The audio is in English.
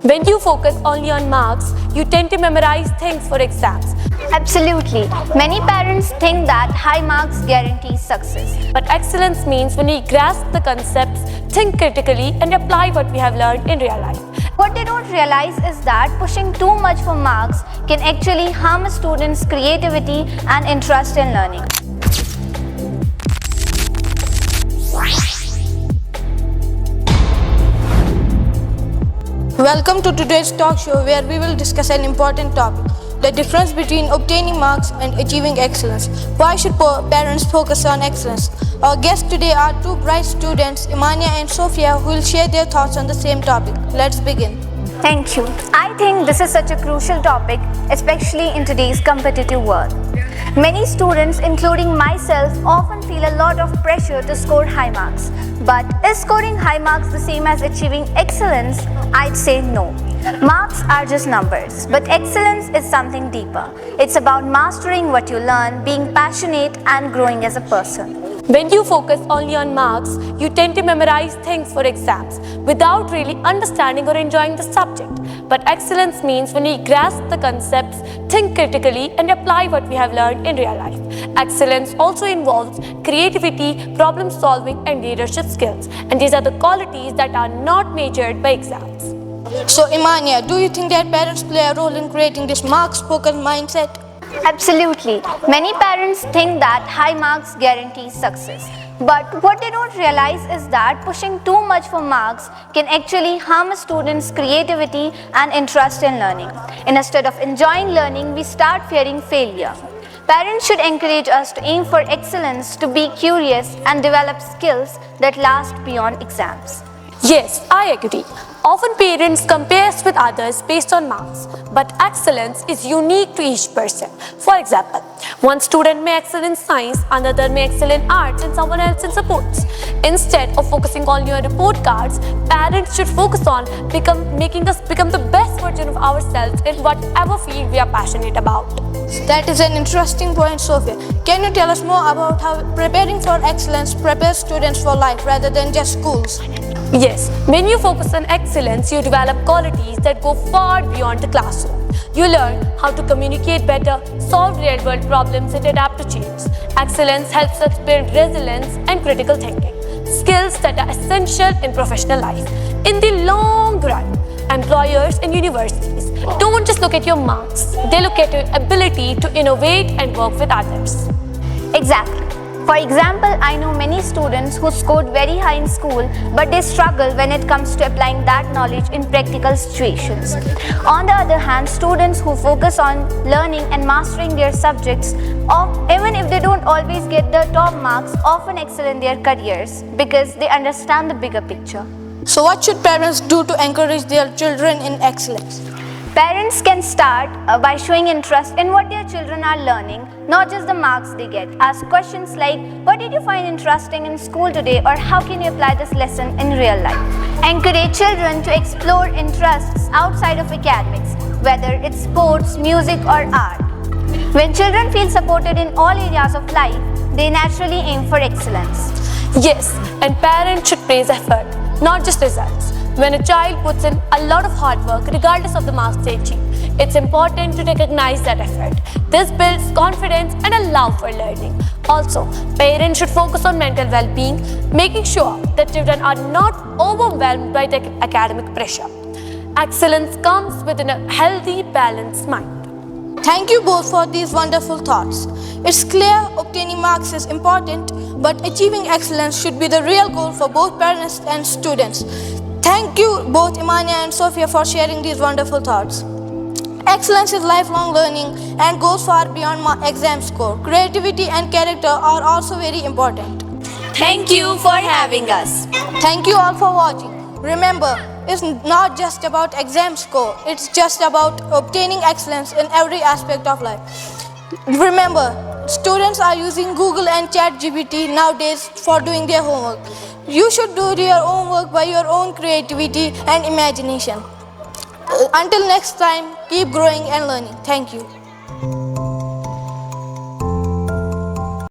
When you focus only on marks, you tend to memorize things for exams. Absolutely. Many parents think that high marks guarantee success. But excellence means when we grasp the concepts, think critically, and apply what we have learned in real life. What they don't realize is that pushing too much for marks can actually harm a student's creativity and interest in learning. Welcome to today's talk show where we will discuss an important topic, the difference between obtaining marks and achieving excellence. Why should parents focus on excellence? Our guests today are two bright students, Imania and Sophia, who will share their thoughts on the same topic. Let's begin. Thank you. I think this is such a crucial topic, especially in today's competitive world. Many students, including myself, often feel a lot of pressure to score high marks. But is scoring high marks the same as achieving excellence? I'd say no. Marks are just numbers, but excellence is something deeper. It's about mastering what you learn, being passionate, and growing as a person. When you focus only on marks, you tend to memorize things for exams without really understanding or enjoying the subject. But excellence means when we grasp the concepts, think critically, and apply what we have learned in real life. Excellence also involves creativity, problem solving, and leadership skills. And these are the qualities that are not measured by exams. So, Imania, do you think that parents play a role in creating this marks-focused mindset? Absolutely. Many parents think that high marks guarantee success. But what they don't realize is that pushing too much for marks can actually harm a student's creativity and interest in learning. Instead of enjoying learning, we start fearing failure. Parents should encourage us to aim for excellence, to be curious, and develop skills that last beyond exams. Yes, I agree. Often parents compare us with others based on marks, but excellence is unique to each person. For example, one student may excel in science, another may excel in arts, and someone else in sports. Instead of focusing only on report cards, parents should focus on making us become the best version of ourselves in whatever field we are passionate about. That is an interesting point, Sophia. Can you tell us more about how preparing for excellence prepares students for life rather than just schools? Yes, when you focus on excellence, you develop qualities that go far beyond the classroom. You learn how to communicate better, solve real-world problems, and adapt to change. Excellence helps us build resilience and critical thinking, skills that are essential in professional life. In the long run, employers and universities don't just look at your marks, they look at your ability to innovate and work with others. Exactly. For example, I know many students who scored very high in school, but they struggle when it comes to applying that knowledge in practical situations. On the other hand, students who focus on learning and mastering their subjects, even if they don't always get the top marks, often excel in their careers because they understand the bigger picture. So, what should parents do to encourage their children in excellence? Parents can start by showing interest in what their children are learning, not just the marks they get. Ask questions like, what did you find interesting in school today, or how can you apply this lesson in real life? Encourage children to explore interests outside of academics, whether it's sports, music, or art. When children feel supported in all areas of life, they naturally aim for excellence. Yes, and parents should praise effort, not just results. When a child puts in a lot of hard work, regardless of the marks they achieve, it's important to recognize that effort. This builds confidence and a love for learning. Also, parents should focus on mental well-being, making sure that children are not overwhelmed by the academic pressure. Excellence comes within a healthy, balanced mind. Thank you both for these wonderful thoughts. It's clear obtaining marks is important, but achieving excellence should be the real goal for both parents and students. Thank you both Imania and Sophia for sharing these wonderful thoughts. Excellence is lifelong learning and goes far beyond exam score. Creativity and character are also very important. Thank you for having us. Thank you all for watching. Remember, it's not just about exam score, it's just about obtaining excellence in every aspect of life. Remember, students are using Google and ChatGPT nowadays for doing their homework. You should do your own work by your own creativity and imagination. Until next time, keep growing and learning. Thank you.